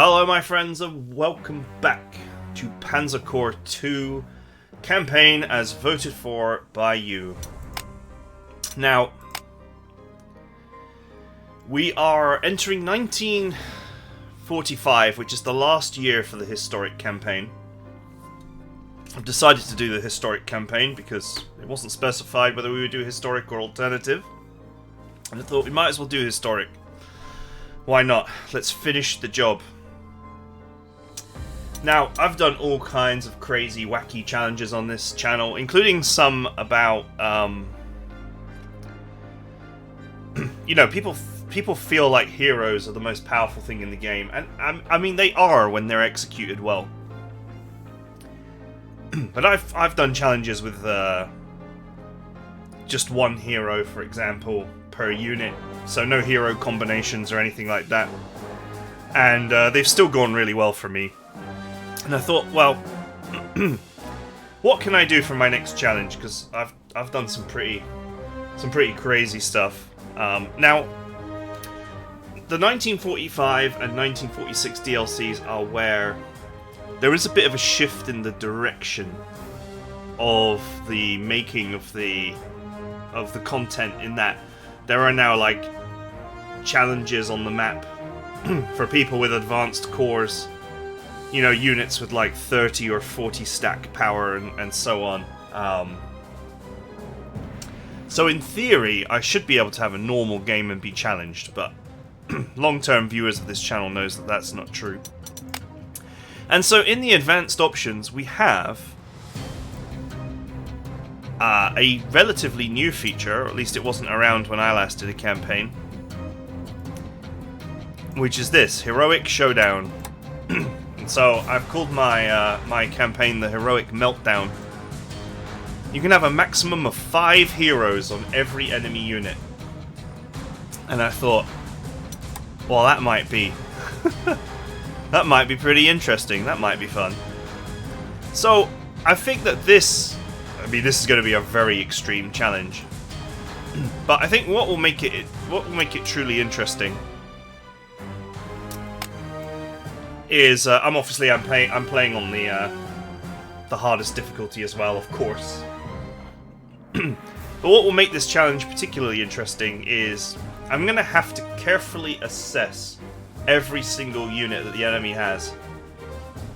Hello my friends and welcome back to Panzer Corps 2 campaign as voted for by you. Now, we are entering 1945, which is the last year for the historic campaign. I've decided to do the historic campaign because it wasn't specified whether we would do historic or alternative. And I thought we might as well do historic. Why not? Let's finish the job. Now, I've done all kinds of crazy, wacky challenges on this channel, including some about, you know, people feel like heroes are the most powerful thing in the game, and I mean they are when they're executed well. But I've done challenges with just one hero, for example, per unit, so no hero combinations or anything like that, and they've still gone really well for me. And I thought, well, what can I do for my next challenge? Because I've done some pretty crazy stuff. Now, the 1945 and 1946 DLCs are where there is a bit of a shift in the direction of the making of the content. In that there are now like challenges on the map for people with advanced cores. You know, units with like 30 or 40 stack power and so on. So in theory, I should be able to have a normal game and be challenged, but long-term viewers of this channel knows that that's not true. And so in the advanced options, we have a relatively new feature, or at least it wasn't around when I last did a campaign, which is this, Heroic Showdown. So I've called my my campaign the Heroic Meltdown. You can have a maximum of 5 heroes on every enemy unit. And I thought, well, that might be that might be pretty interesting. That might be fun. So I think that this is going to be a very extreme challenge. But I think what will make it truly interesting is I'm playing on the hardest difficulty as well, of course. But what will make this challenge particularly interesting is I'm going to have to carefully assess every single unit that the enemy has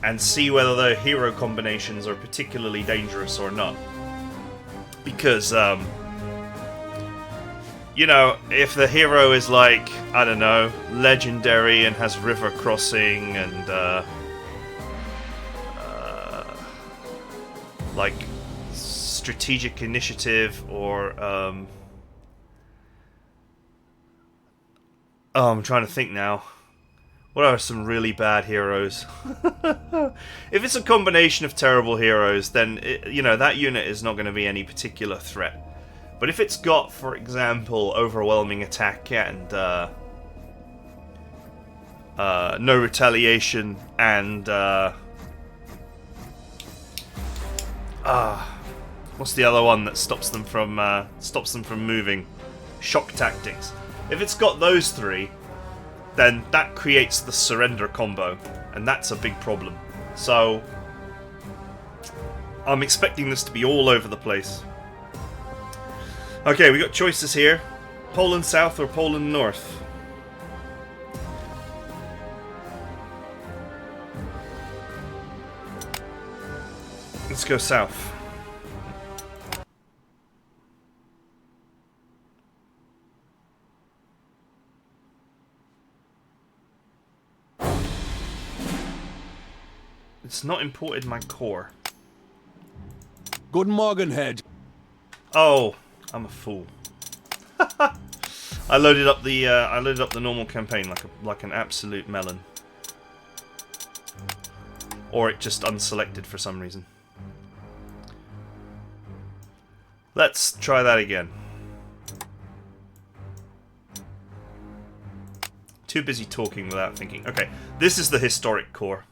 and see whether their hero combinations are particularly dangerous or not. Because you know, if the hero is like, I don't know, legendary and has river crossing and like strategic initiative or oh, I'm trying to think now. What are some really bad heroes? If it's a combination of terrible heroes, then you know, that unit is not going to be any particular threat. But if it's got, for example, overwhelming attack and no retaliation and what's the other one that stops them from moving? Shock tactics. If it's got those 3, then that creates the surrender combo, and that's a big problem. So I'm expecting this to be all over the place. Okay, we got choices here. Poland South or Poland North? Let's go south. It's not imported my core. Guten Morgen, Head. Oh, I'm a fool. I loaded up the normal campaign like an absolute melon. Or it just unselected for some reason. Let's try that again. Too busy talking without thinking. Okay, this is the historic core.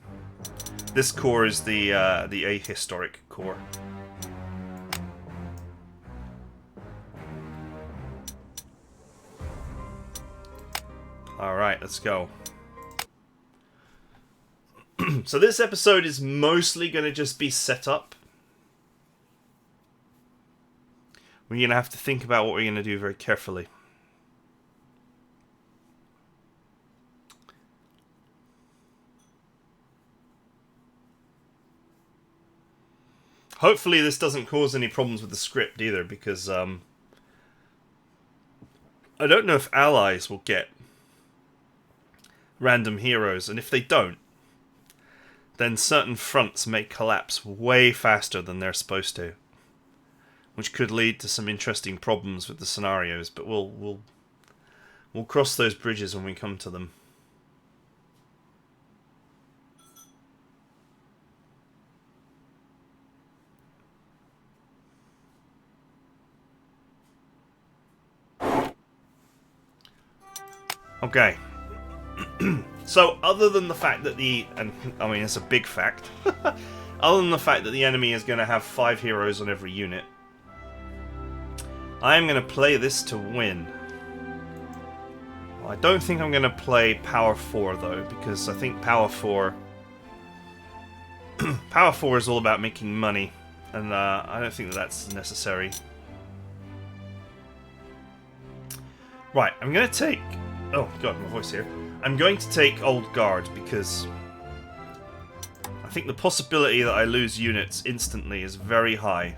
This core is the ahistoric core. Alright, let's go. So this episode is mostly going to just be set up. We're going to have to think about what we're going to do very carefully. Hopefully this doesn't cause any problems with the script either, because I don't know if allies will get random heroes, and if they don't, then certain fronts may collapse way faster than they're supposed to, which could lead to some interesting problems with the scenarios, but we'll cross those bridges when we come to them. Okay. So, other than the fact that and I mean, it's a big fact. Other than the fact that the enemy is going to have 5 heroes on every unit, I am going to play this to win. I don't think I'm going to play Power 4, though, because I think Power 4... Power 4 is all about making money, and I don't think that that's necessary. Right, I'm going to take... Oh, God, my voice here. I'm going to take Old Guard, because I think the possibility that I lose units instantly is very high.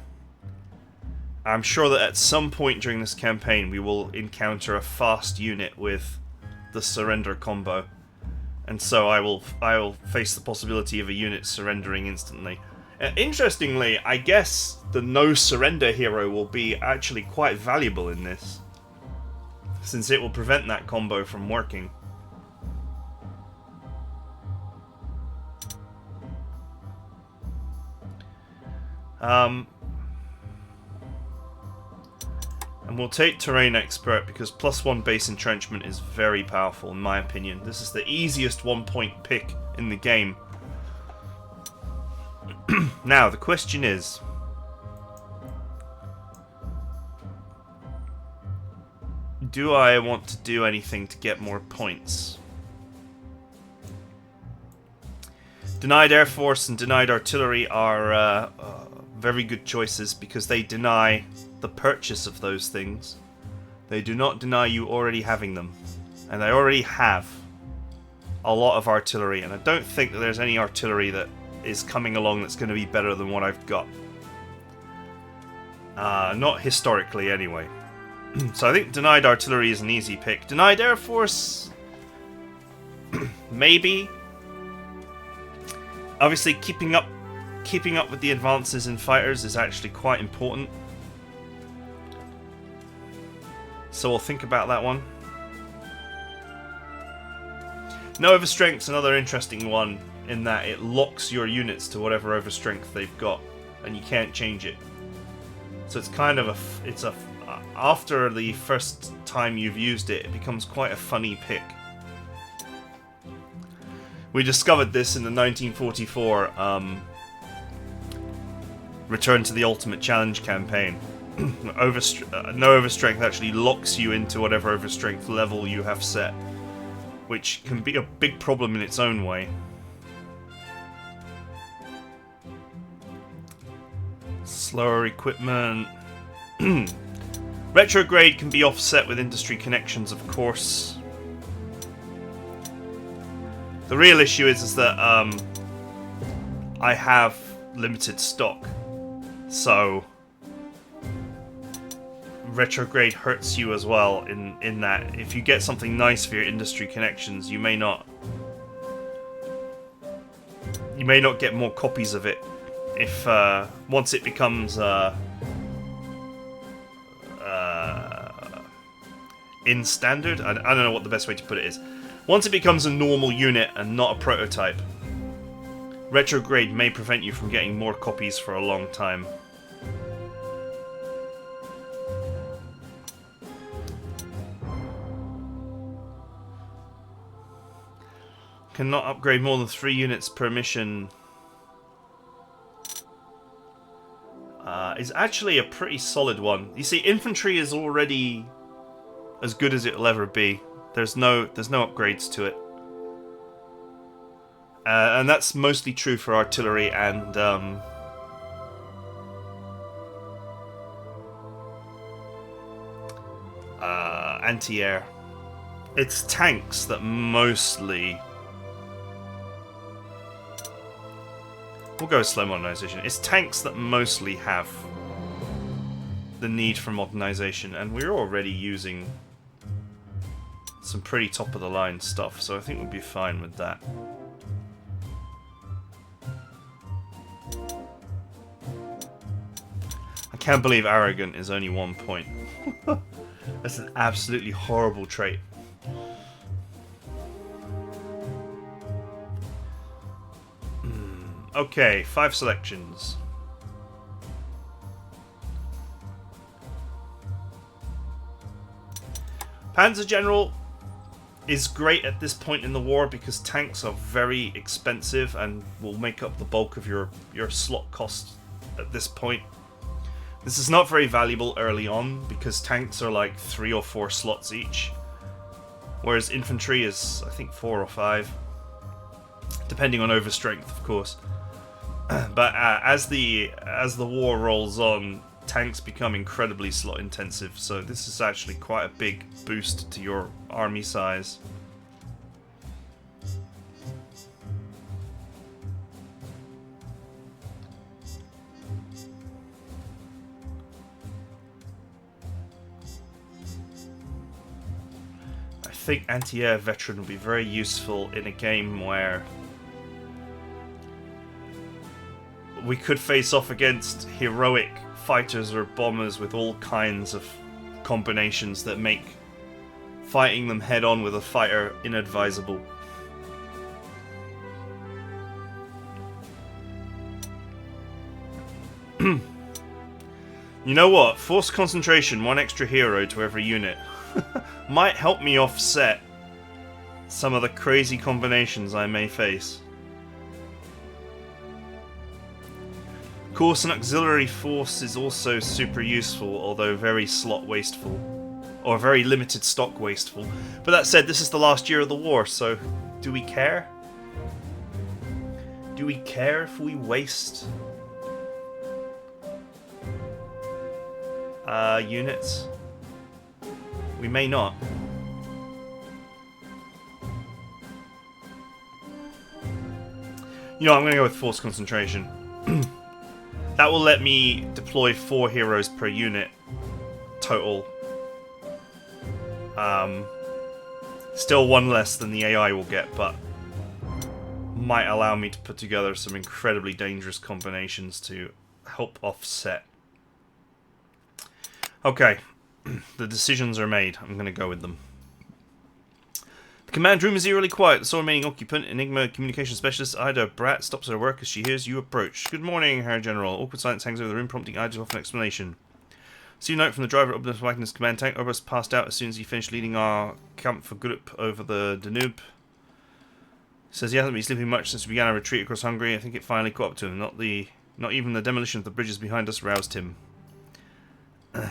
I'm sure that at some point during this campaign we will encounter a fast unit with the surrender combo, and so I will face the possibility of a unit surrendering instantly. Interestingly, I guess the no surrender hero will be actually quite valuable in this, since it will prevent that combo from working. And we'll take Terrain Expert because +1 base entrenchment is very powerful in my opinion. This is the easiest 1-point pick in the game. Now, the question is... do I want to do anything to get more points? Denied Air Force and Denied Artillery are very good choices because they deny the purchase of those things. They do not deny you already having them. And I already have a lot of artillery, and I don't think that there's any artillery that is coming along that's going to be better than what I've got. Not historically, anyway. So I think Denied Artillery is an easy pick. Denied Air Force... maybe. Obviously, keeping up with the advances in fighters is actually quite important. So we'll think about that one. No Overstrength's another interesting one in that it locks your units to whatever overstrength they've got, and you can't change it. So it's kind of after the first time you've used it, it becomes quite a funny pick. We discovered this in the 1944 Return to the Ultimate Challenge campaign. No Overstrength actually locks you into whatever Overstrength level you have set, which can be a big problem in its own way. Slower equipment. Retrograde can be offset with industry connections, of course. The real issue is that I have limited stock, so retrograde hurts you as well in that if you get something nice for your industry connections, you may not get more copies of it if once it becomes in standard. I don't know what the best way to put it is. Once it becomes a normal unit and not a prototype, retrograde may prevent you from getting more copies for a long time. Cannot upgrade more than 3 units per mission. Is actually a pretty solid one. You see, infantry is already as good as it'll ever be. There's no upgrades to it. And that's mostly true for artillery and anti-air. It's tanks that mostly... We'll go with slow modernization. It's tanks that mostly have the need for modernization, and we're already using some pretty top-of-the-line stuff, so I think we'll be fine with that. I can't believe arrogant is only 1 point. That's an absolutely horrible trait. Okay, 5 selections. Panzer General is great at this point in the war because tanks are very expensive and will make up the bulk of your slot cost at this point. This is not very valuable early on because tanks are like 3 or 4 slots each, whereas infantry is, I think, 4 or 5, depending on overstrength, of course. But as the war rolls on, tanks become incredibly slot intensive, so this is actually quite a big boost to your army size. I think anti-air veteran will be very useful in a game where we could face off against heroic fighters or bombers with all kinds of combinations that make fighting them head-on with a fighter inadvisable. You know what? Force concentration, 1 extra hero to every unit, might help me offset some of the crazy combinations I may face. Of course, an auxiliary force is also super useful, although very slot wasteful. Or very limited stock wasteful. But that said, this is the last year of the war, so do we care? Do we care if we waste units? We may not. You know, I'm going to go with force concentration. That will let me deploy 4 heroes per unit total. Still 1 less than the AI will get, but might allow me to put together some incredibly dangerous combinations to help offset. Okay, the decisions are made. I'm going to go with them. The command room is eerily quiet. The sole remaining occupant, Enigma communication specialist Ida Bratt, stops her work as she hears you approach. Good morning, Herr General. Awkward silence hangs over the room, prompting Ida to offer an explanation. See a note from the driver of Obnus Wagner's command tank. Oberst passed out as soon as he finished leading our camp for Gurup over the Danube. Says he hasn't been sleeping much since we began our retreat across Hungary. I think it finally caught up to him. Not even the demolition of the bridges behind us roused him.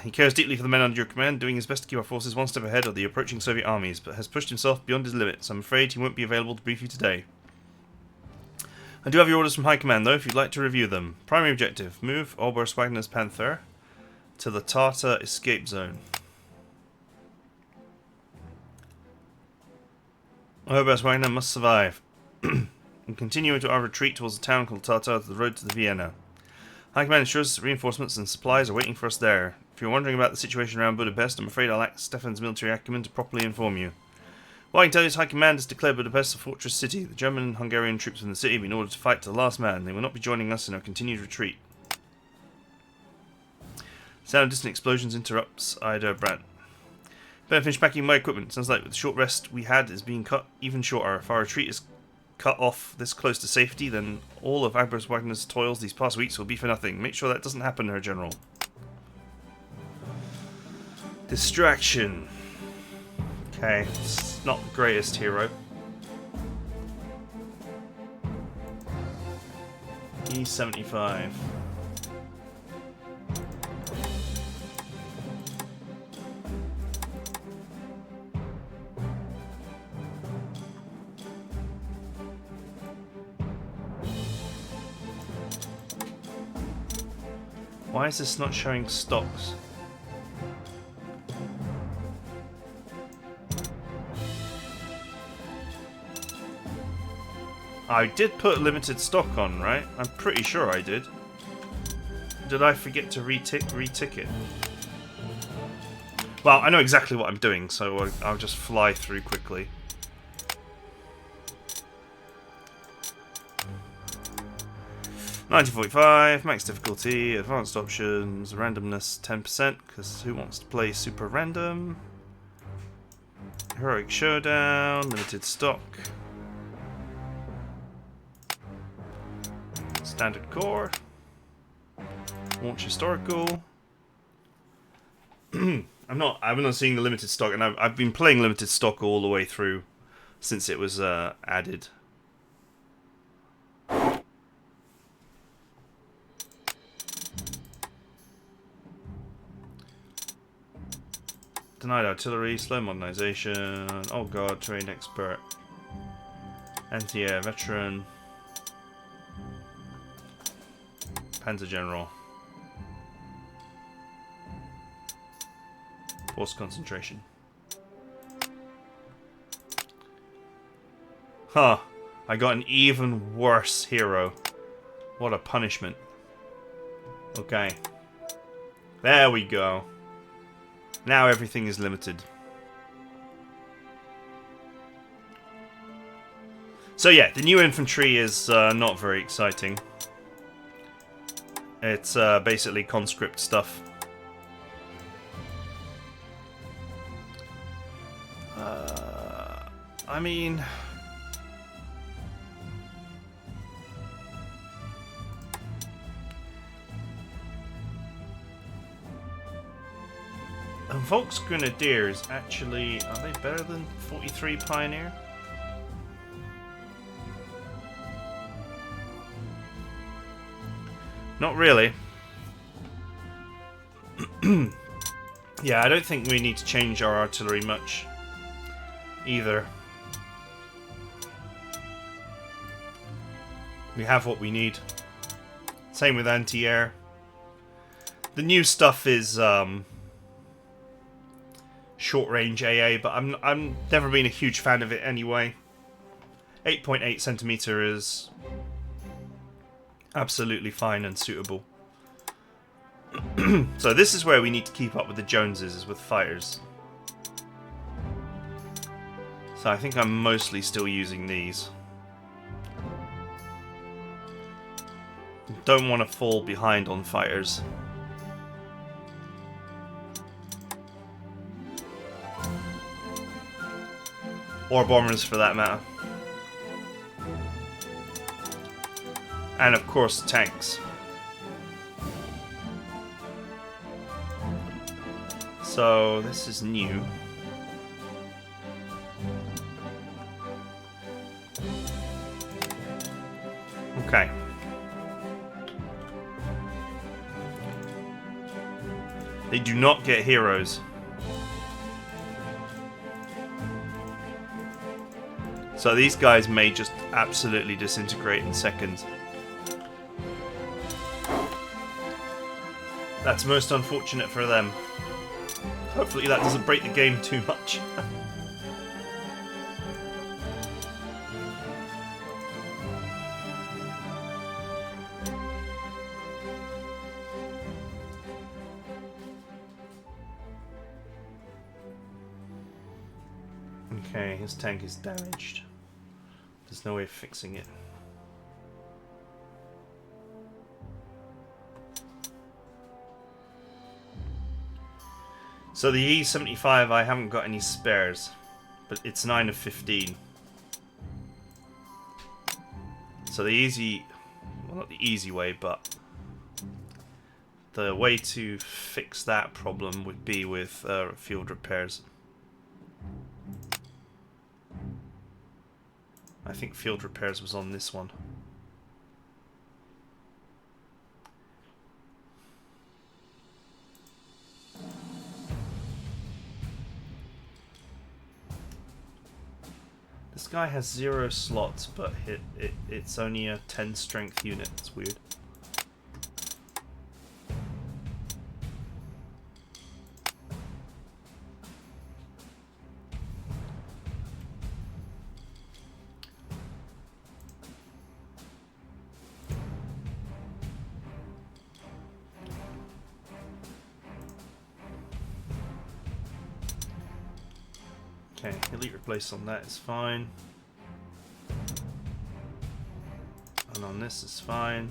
He cares deeply for the men under your command, doing his best to keep our forces 1 step ahead of the approaching Soviet armies, but has pushed himself beyond his limits. I'm afraid he won't be available to brief you today. I do have your orders from High Command, though, if you'd like to review them. Primary objective: move Oberst Wagner's Panzer to the Tartar escape zone. Oberst Wagner must survive and continue into our retreat towards a town called Tartar to the road to the Vienna. High Command ensures reinforcements and supplies are waiting for us there. If you're wondering about the situation around Budapest, I'm afraid I lack Stefan's military acumen to properly inform you. What I can tell you is High Command has declared Budapest a fortress city. The German and Hungarian troops in the city have been ordered to fight to the last man. They will not be joining us in our continued retreat. Sound of distant explosions interrupts Ida Brandt. Better finish packing my equipment. Sounds like the short rest we had is being cut even shorter. If our retreat is cut off this close to safety, then all of Oberst Wagner's toils these past weeks will be for nothing. Make sure that doesn't happen, Herr General. Distraction. Okay, it's not the greatest hero. E75. Why is this not showing stocks? I did put limited stock on, right? I'm pretty sure I did. Did I forget to retick it? Well, I know exactly what I'm doing, so I'll just fly through quickly. $1945, max difficulty, advanced options, randomness 10%, because who wants to play super random? Heroic Showdown, limited stock. Standard core. Launch historical. I'm not seeing the limited stock, and I've been playing limited stock all the way through since it was added. Denied artillery, slow modernization. Oh god, terrain expert. Anti-air veteran. Panzer general. Force concentration. Huh. I got an even worse hero. What a punishment. Okay. There we go. Now everything is limited. So yeah, the new infantry is not very exciting. It's basically conscript stuff. I mean... Volks Grenadiers actually, are they better than 43 Pioneer? Not really. Yeah, I don't think we need to change our artillery much either. We have what we need. Same with anti-air. The new stuff is short-range AA, but I'm never been a huge fan of it anyway. 8.8 centimeter is absolutely fine and suitable. So this is where we need to keep up with the Joneses, is with fighters. So I think I'm mostly still using these. Don't want to fall behind on fighters. Or bombers, for that matter. And of course, tanks. So, this is new. Okay. They do not get heroes. So these guys may just absolutely disintegrate in seconds. That's most unfortunate for them. Hopefully that doesn't break the game too much. Okay, his tank is damaged. There's no way of fixing it. So the E75, I haven't got any spares, but it's 9 of 15. So the easy, well, not the easy way, but the way to fix that problem would be with field repairs. I think field repairs was on this one. This guy has 0 slots, but it's only a 10 strength unit. It's weird. Okay, elite replace on that is fine. And on this is fine.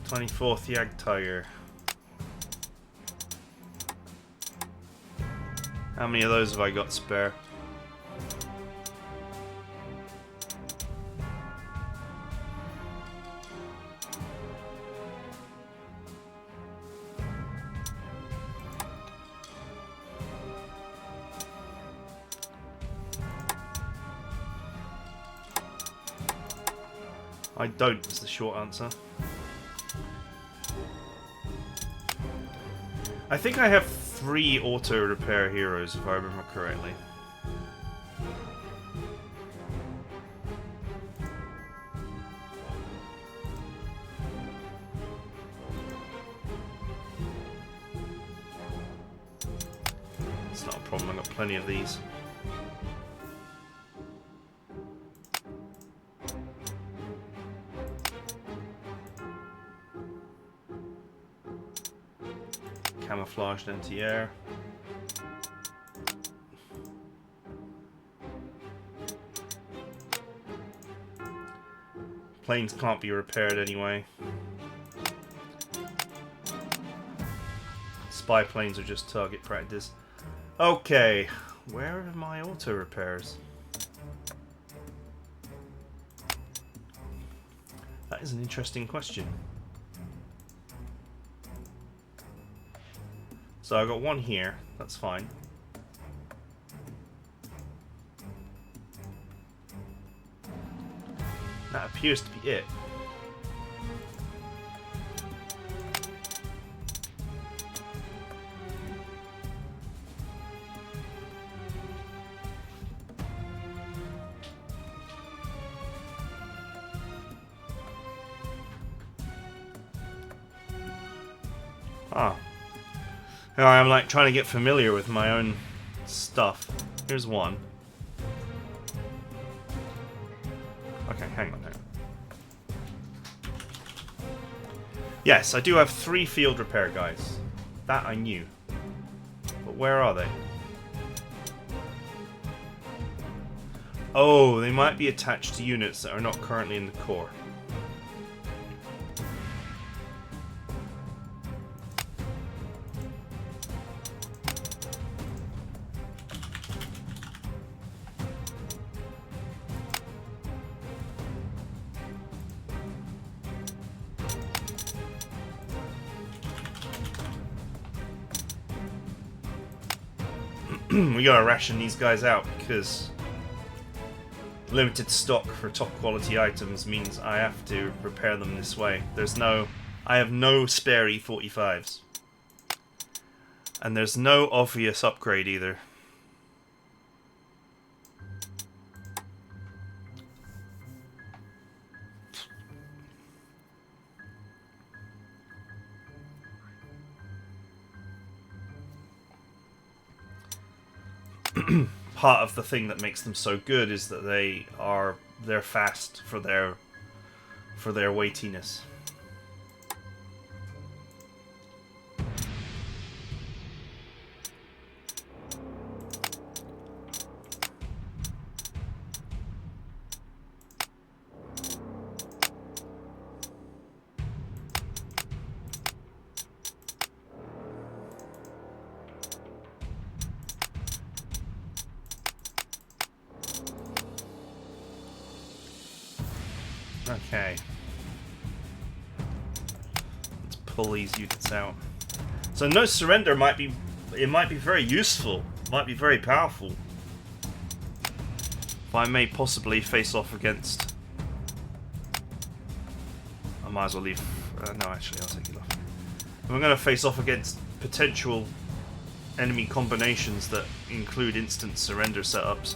24th Jagdtiger. How many of those have I got spare? I don't, is the short answer. I think I have 3 auto repair heroes, if I remember correctly. It's not a problem, I've got plenty of these. Camouflaged anti-air. Planes can't be repaired anyway. Spy planes are just target practice. Okay, where are my auto repairs? That is an interesting question. So I got one here, that's fine. That appears to be it. Ah. Here I am, like, trying to get familiar with my own stuff. Here's one. Okay, hang on there. Yes, I do have 3 field repair guys. That I knew. But where are they? Oh, they might be attached to units that are not currently in the core. We gotta ration these guys out because limited stock for top quality items means I have to repair them this way. I have no spare E45s. And there's no obvious upgrade either. Part of the thing that makes them so good is that they're fast for their weightiness. Okay. Let's pull these units out. So no surrender might be very useful, might be very powerful. If I may possibly face off against... I might as well leave... no, actually, I'll take it off. If I'm going to face off against potential enemy combinations that include instant surrender setups.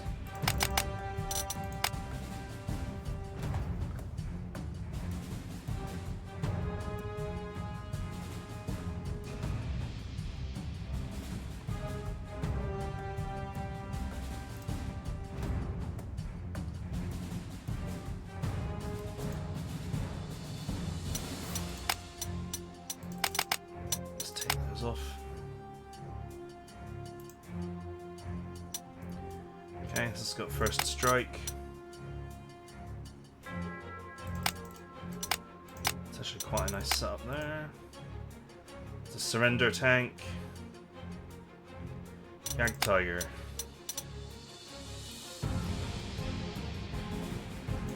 Off. got first strike. It's actually quite a nice setup there. It's a surrender tank. Jagdtiger.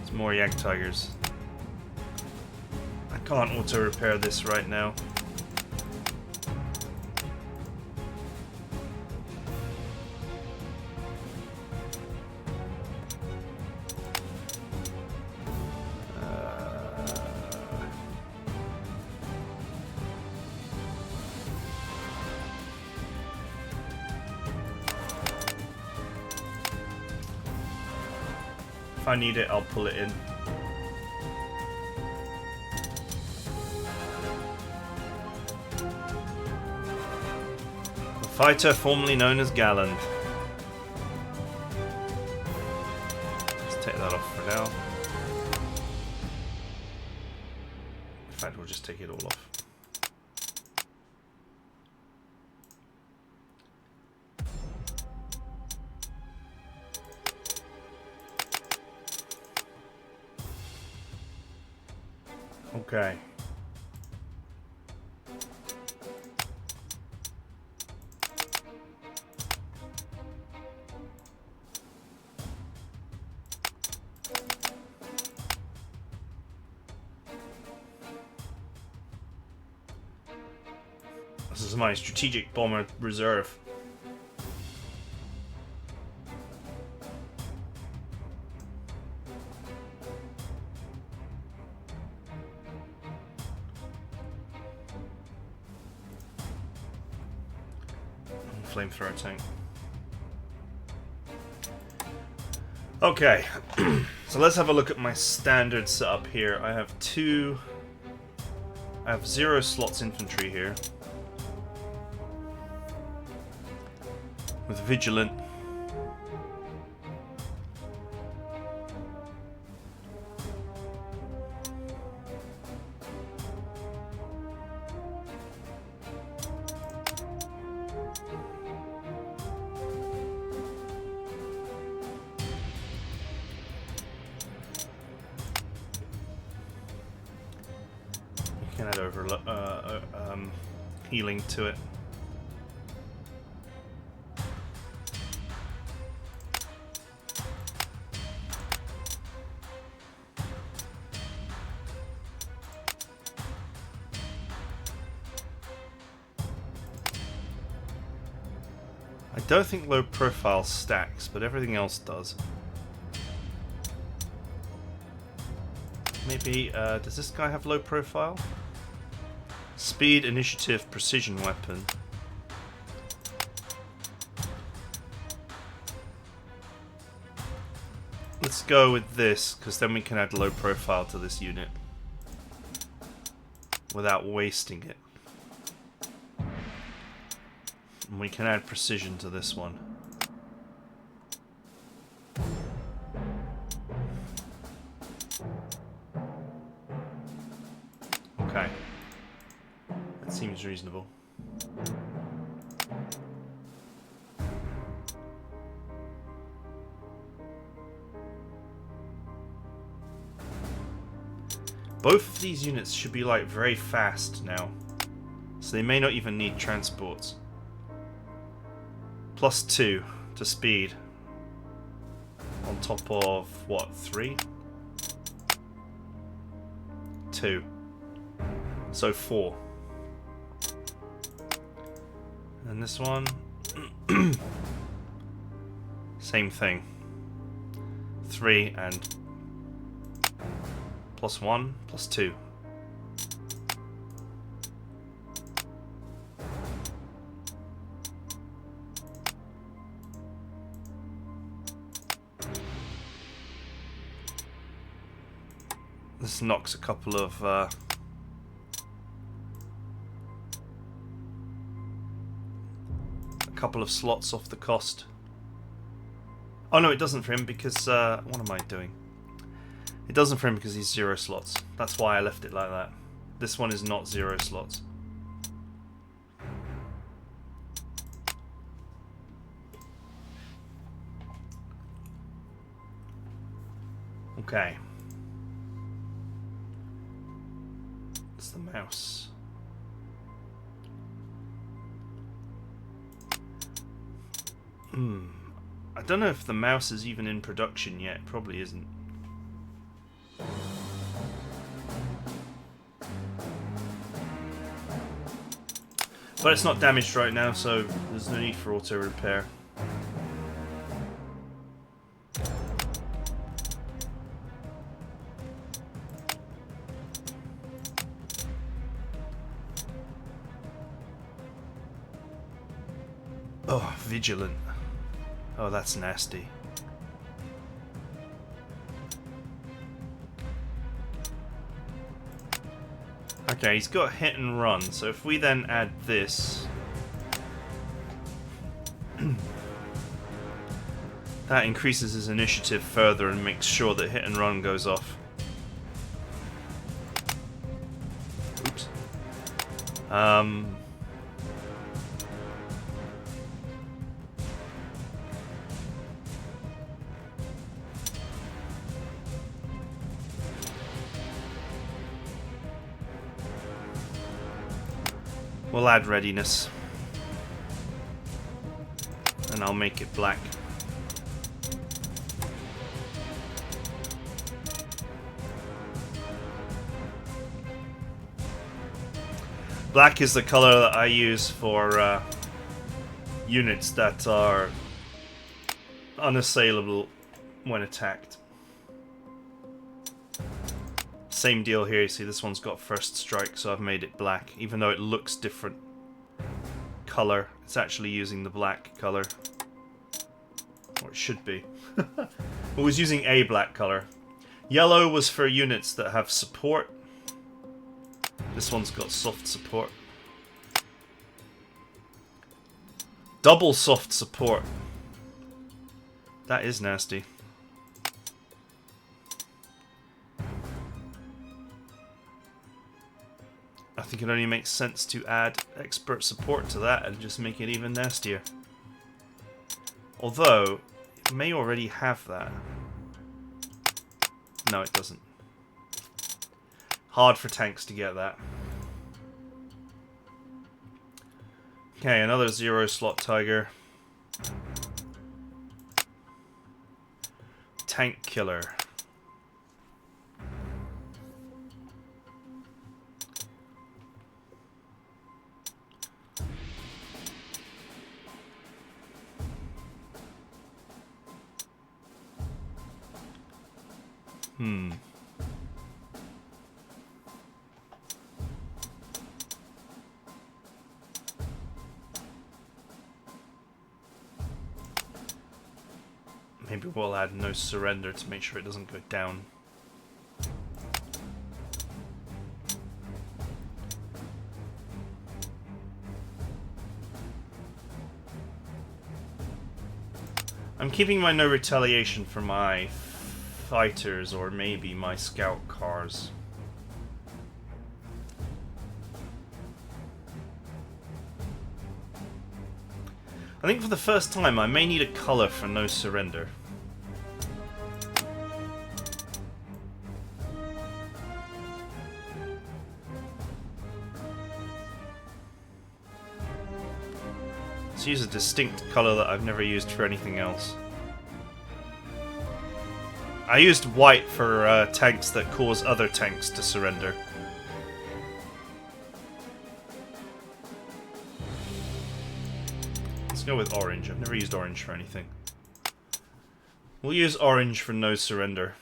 It's more Jagdtigers. I can't auto repair this right now. If I need it, I'll pull it in. The fighter formerly known as Galland. Let's take that off for now. In fact, we'll just take it all off. Okay. This is my strategic bomber reserve. Flamethrower tank. Okay, so let's have a look at my standard setup here. I have 0 slots infantry here. With Vigilant. Can add over healing to it. I don't think low profile stacks, but everything else does. Maybe, does this guy have low profile? Speed, initiative, precision weapon. Let's go with this, because then we can add low profile to this unit without wasting it. And we can add precision to this one. Okay. That seems reasonable. Both of these units should be like very fast now. So they may not even need transports. +2 to speed. On top of what, 3? 2. So 4. And this one, same thing. 3 and +1, +2. This knocks a couple of slots off the cost. Oh no, it doesn't for him because what am I doing? It doesn't for him because he's 0 slots. That's why I left it like that. This one is not 0 slots. Okay. It's the mouse. I don't know if the mouse is even in production yet. It probably isn't. But it's not damaged right now, so there's no need for auto repair. Oh, vigilant. Oh, that's nasty. Okay, he's got hit and run, so if we then add this... that increases his initiative further and makes sure that hit and run goes off. Oops. We'll add readiness. And I'll make it black. Black is the color that I use for units that are unassailable when attacked. Same deal here, you see this one's got first strike, so I've made it black. Even though it looks different color, it's actually using the black color. Or it should be. It was using a black color. Yellow was for units that have support. This one's got soft support. Double soft support. That is nasty. I think it only makes sense to add expert support to that and just make it even nastier. Although, it may already have that. No, it doesn't. Hard for tanks to get that. Okay, another 0 slot tiger. Tank killer. Maybe we'll add no surrender to make sure it doesn't go down. I'm keeping my no retaliation for my fighters or maybe my scout cars. I think for the first time I may need a color for no surrender. Let's use a distinct color that I've never used for anything else. I used white for tanks that cause other tanks to surrender. Let's go with orange. I've never used orange for anything. We'll use orange for no surrender.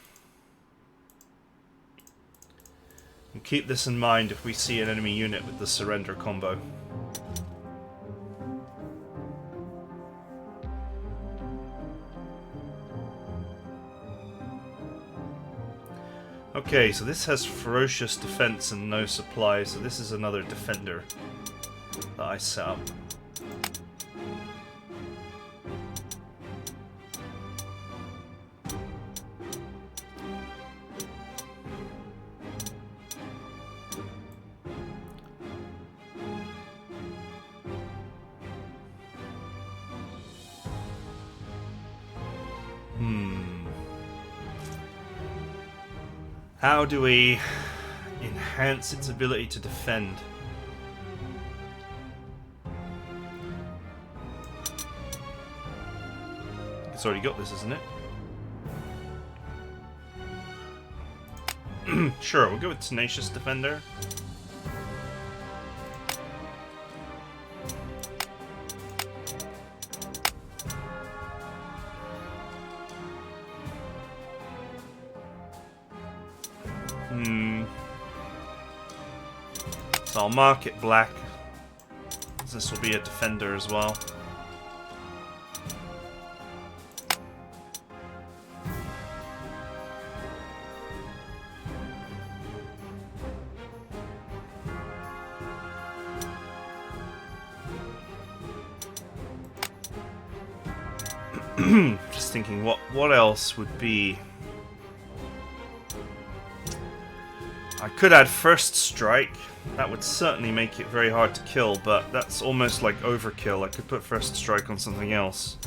And keep this in mind if we see an enemy unit with the surrender combo. Okay, so this has ferocious defense and no supply, so this is another defender that I set up. How do we enhance its ability to defend? It's already got this, isn't it? Sure, we'll go with Tenacious Defender. So I'll mark it black. This will be a defender as well. Just thinking, what else would be? I could add First Strike. That would certainly make it very hard to kill, but that's almost like overkill. I could put First Strike on something else.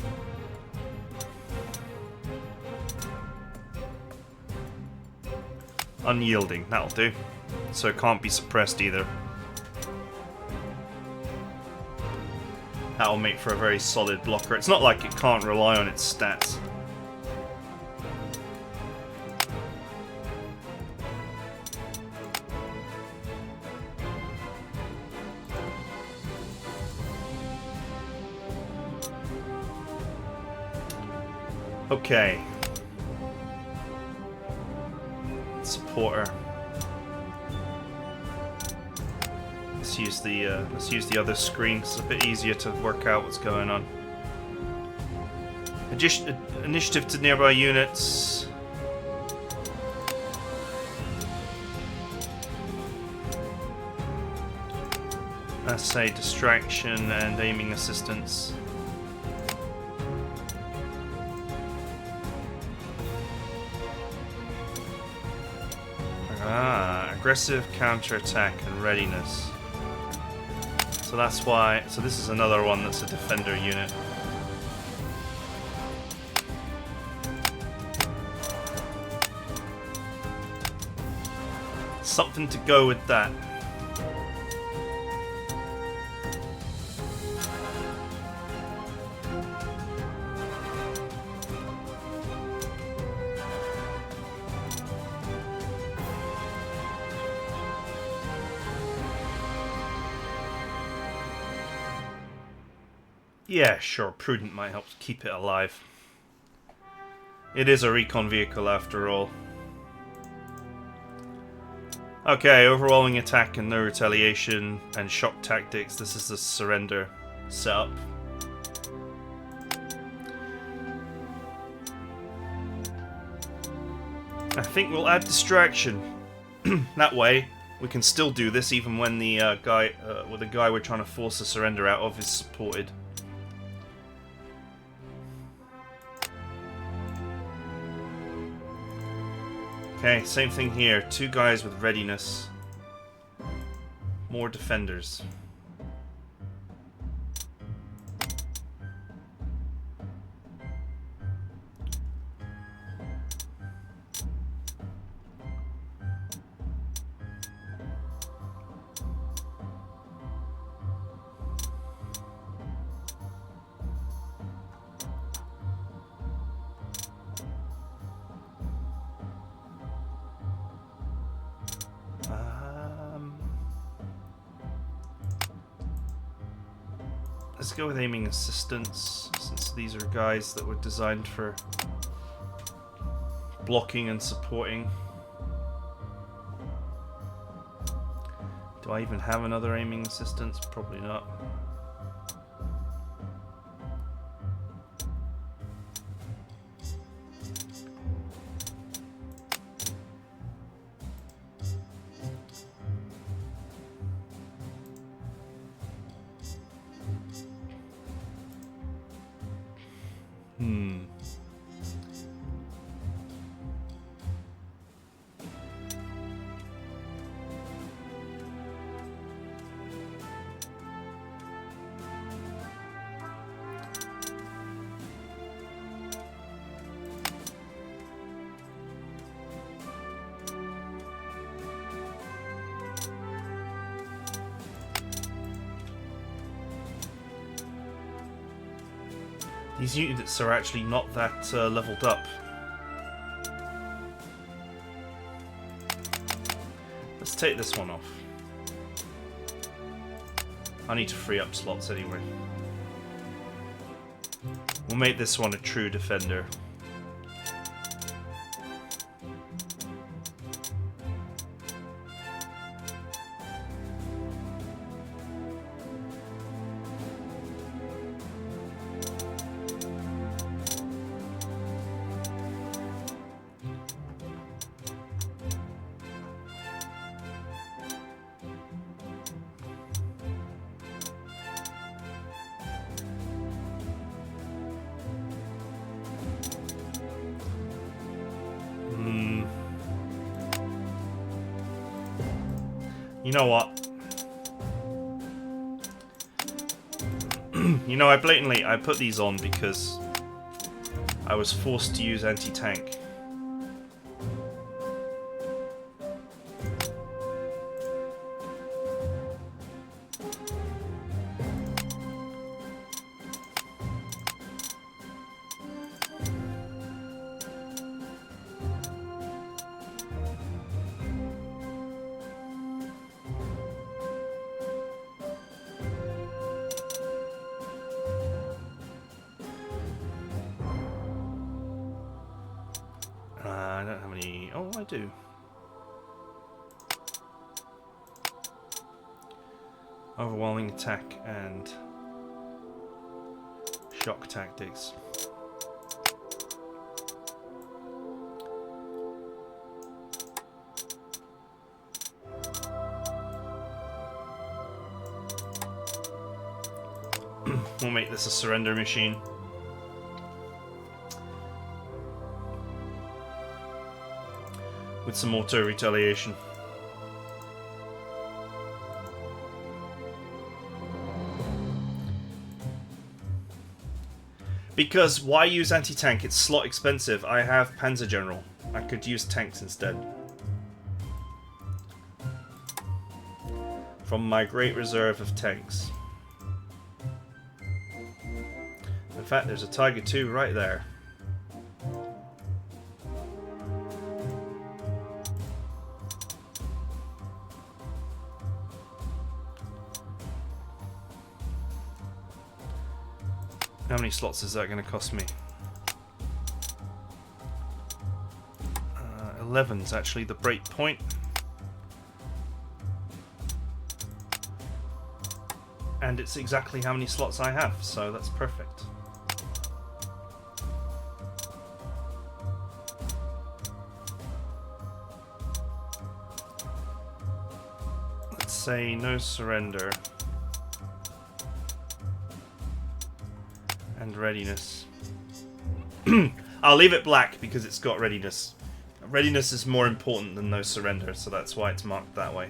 Unyielding, that'll do. So it can't be suppressed either. That'll make for a very solid blocker. It's not like it can't rely on its stats. Okay. Supporter. Let's use the other screen. It's a bit easier to work out what's going on. Initiative to nearby units. Let's say distraction and aiming assistance. Aggressive counterattack and readiness. So that's why. So this is another one that's a defender unit. Something to go with that. Yeah, sure, Prudent might help keep it alive. It is a recon vehicle after all. Okay, overwhelming attack and no retaliation and shock tactics. This is the surrender setup. I think we'll add distraction. That way, we can still do this even when the guy we're trying to force a surrender out of is supported. Okay, same thing here. 2 guys with readiness. More defenders. Let's go with aiming assistance, since these are guys that were designed for blocking and supporting. Do I even have another aiming assistance? Probably not. These units are actually not that leveled up. Let's take this one off. I need to free up slots anyway. We'll make this one a true defender. You know what? You know, I put these on because I was forced to use anti-tank. I don't have any... Oh, I do. Overwhelming attack and shock tactics. We'll make this a surrender machine. With some auto retaliation. Because why use anti-tank? It's slot expensive. I have Panzer General. I could use tanks instead. From my great reserve of tanks. In fact, there's a Tiger II right there. How many slots is that going to cost me? 11's actually the break point. And it's exactly how many slots I have, so that's perfect. Let's say no surrender. And readiness. I'll leave it black because it's got readiness. Readiness is more important than no surrender, so that's why it's marked that way.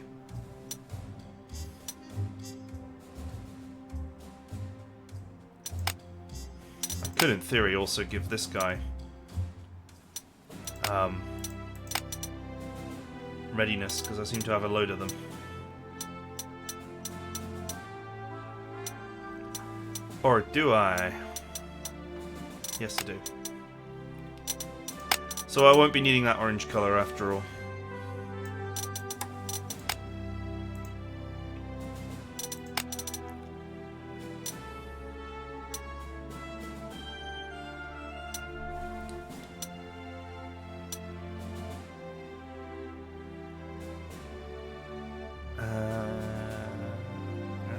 I could, in theory, also give this guy readiness, because I seem to have a load of them. Or do I? Yes, I do. So I won't be needing that orange color after all.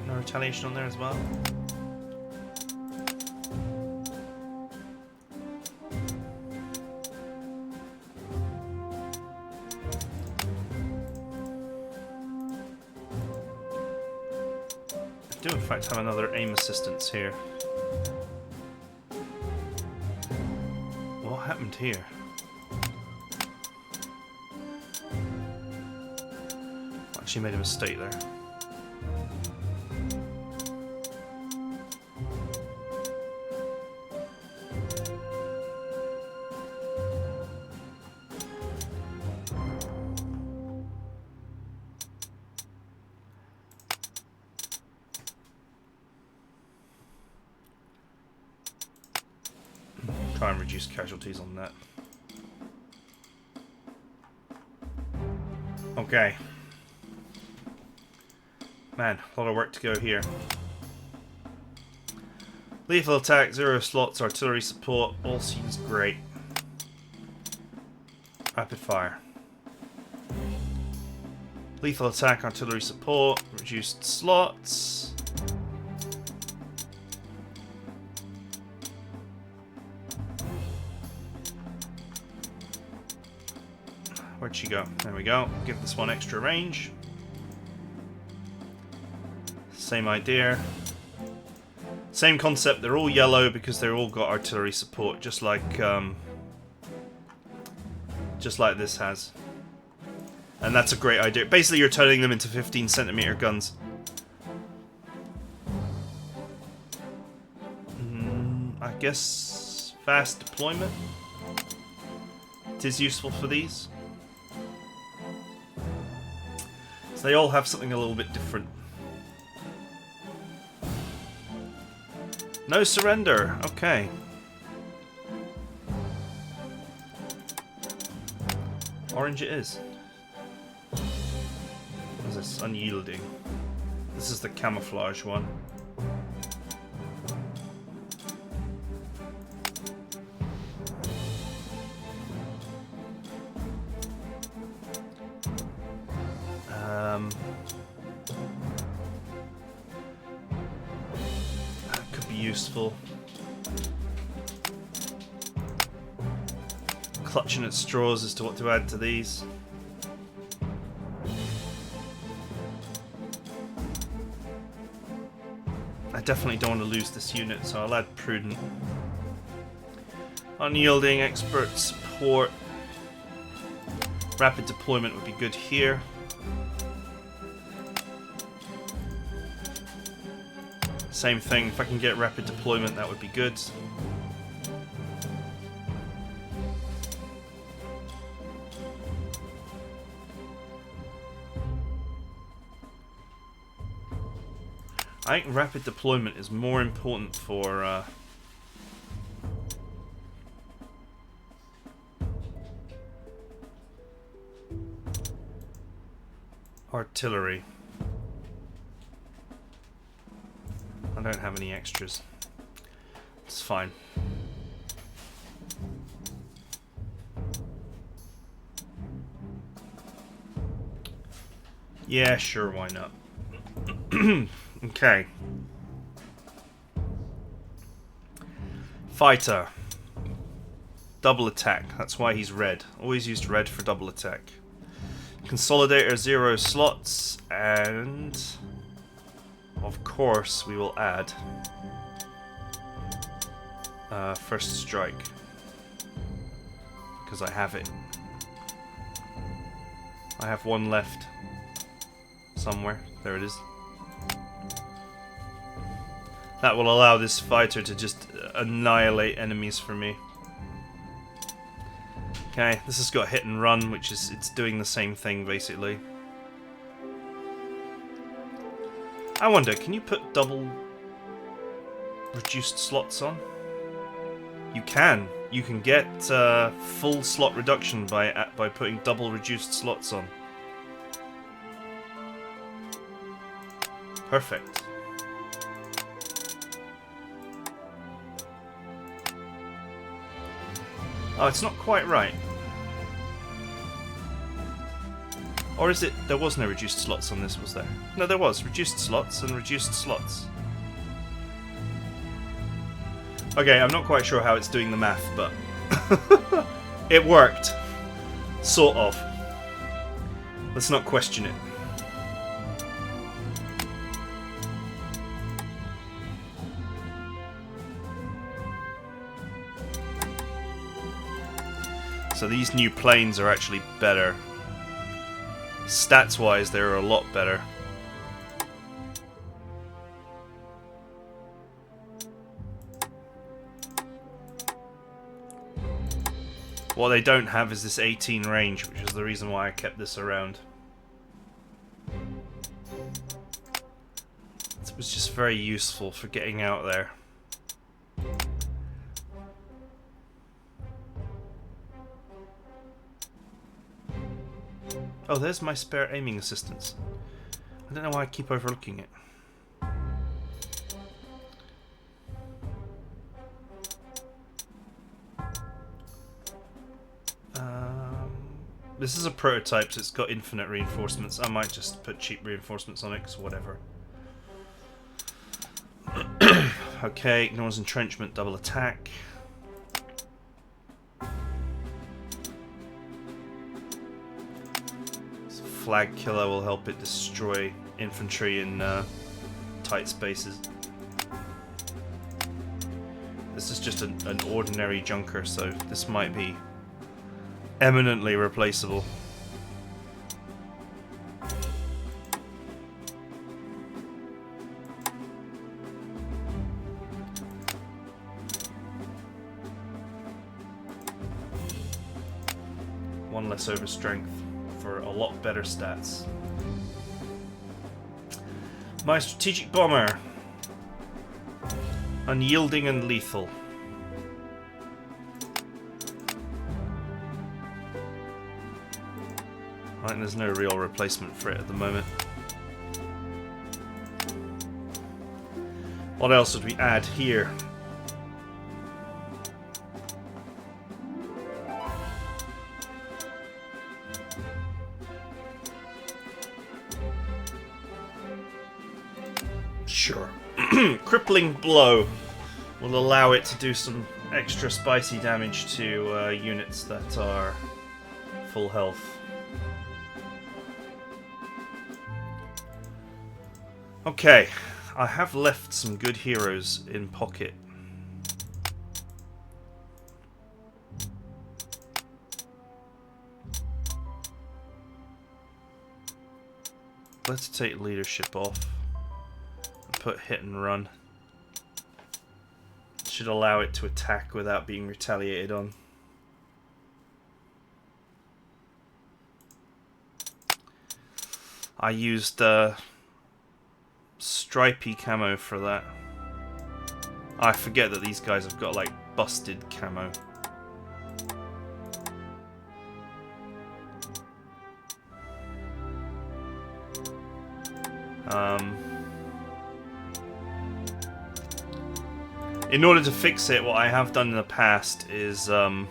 No retaliation on there as well. I do in fact have another aim assistance here. What happened here? Actually made a mistake there. Try and reduce casualties on that. Okay. Man, a lot of work to go here. Lethal attack, 0 slots, artillery support, all seems great. Rapid fire. Lethal attack, artillery support, reduced slots. Where'd she go? There we go. Give this one extra range. Same idea. Same concept. They're all yellow because they've all got artillery support, just like this has. And that's a great idea. Basically, you're turning them into 15cm guns. I guess fast deployment. It is useful for these. So they all have something a little bit different. No surrender. Okay. Orange it is. What is this? Unyielding. This is the camouflage one. That could be useful. Clutching at straws as to what to add to these. I definitely don't want to lose this unit, so I'll add prudent. Unyielding, expert support. Rapid deployment would be good here. Same thing, if I can get rapid deployment, that would be good. I think rapid deployment is more important for artillery. I don't have any extras. It's fine. Yeah, sure, why not? Okay. Fighter. Double attack. That's why he's red. Always used red for double attack. Consolidator, 0 slots, and of course we will add first strike because I have it. I have one left somewhere. There it is. That will allow this fighter to just annihilate enemies for me. Okay, this has got hit and run, which is, it's doing the same thing basically. I wonder, can you put double reduced slots on? You can. You can get full slot reduction by putting double reduced slots on. Perfect. Oh, it's not quite right. Or is it... There was no reduced slots on this, was there? No, there was. Reduced slots and reduced slots. Okay, I'm not quite sure how it's doing the math, but... it worked. Sort of. Let's not question it. So these new planes are actually better. Stats-wise, they're a lot better. What they don't have is this 18 range, which is the reason why I kept this around. It was just very useful for getting out there. Oh, there's my spare aiming assistance. I don't know why I keep overlooking it. This is a prototype, so it's got infinite reinforcements. I might just put cheap reinforcements on it, because whatever. Okay, ignores entrenchment, double attack. So flag killer will help it destroy infantry in tight spaces. This is just an ordinary junker, so this might be eminently replaceable. One less overstrength for a lot better stats. My strategic bomber. Unyielding and lethal. I think there's no real replacement for it at the moment. What else would we add here? Sure. Crippling blow will allow it to do some extra spicy damage to units that are full health. Okay, I have left some good heroes in pocket. Let's take leadership off and put hit and run. Should allow it to attack without being retaliated on. I used stripy camo for that. I forget that these guys have got like busted camo. In order to fix it, what I have done in the past is oh,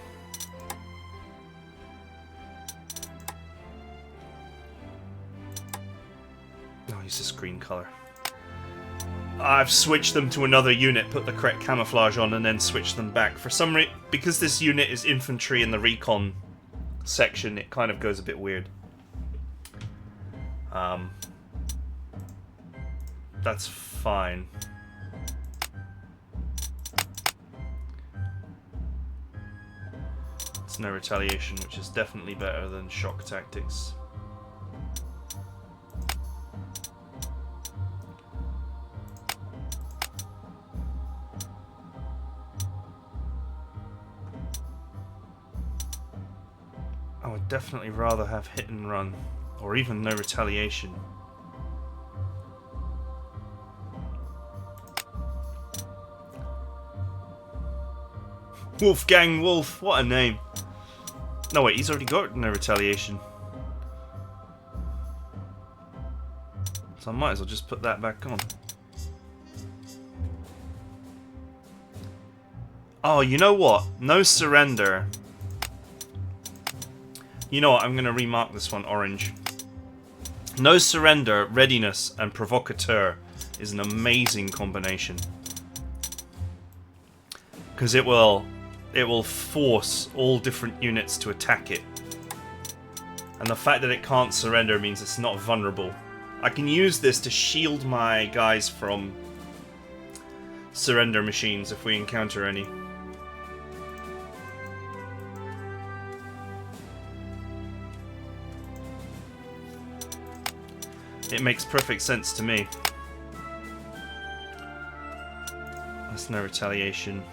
use the screen color. I've switched them to another unit, put the correct camouflage on, and then switched them back. For some reason, because this unit is infantry in the recon section, it kind of goes a bit weird. That's fine. It's no retaliation, which is definitely better than shock tactics. I would definitely rather have hit and run, or even no retaliation. Wolfgang Wolf, what a name. No wait, he's already got no retaliation. So I might as well just put that back on. Oh, you know what? No surrender. You know what? I'm going to remark this one orange. No surrender, readiness, and provocateur is an amazing combination. Because it will force all different units to attack it. And the fact that it can't surrender means it's not vulnerable. I can use this to shield my guys from surrender machines if we encounter any. It makes perfect sense to me. That's no retaliation.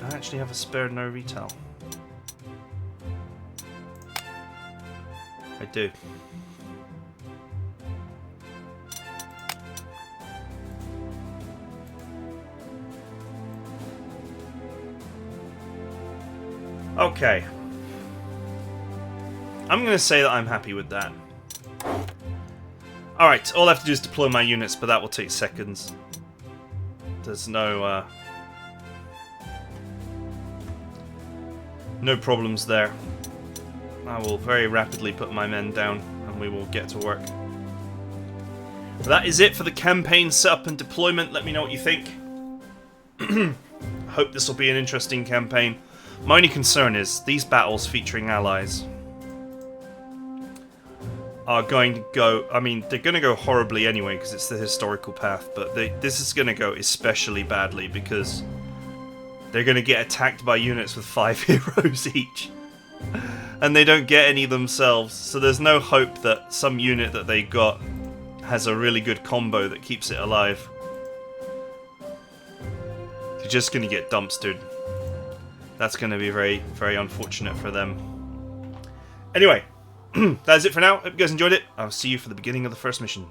I actually have a spare no retail. I do. Okay. I'm going to say that I'm happy with that. Alright, all I have to do is deploy my units, but that will take seconds. There's no problems there. I will very rapidly put my men down, and we will get to work. That is it for the campaign setup and deployment. Let me know what you think. I hope this will be an interesting campaign. My only concern is these battles featuring allies are going to go... I mean, they're going to go horribly anyway because it's the historical path, but this is going to go especially badly because they're going to get attacked by units with 5 heroes each. And they don't get any themselves, so there's no hope that some unit that they got has a really good combo that keeps it alive. They're just going to get dumpstered. That's going to be very, very unfortunate for them. Anyway, that's it for now. Hope you guys enjoyed it. I'll see you for the beginning of the first mission.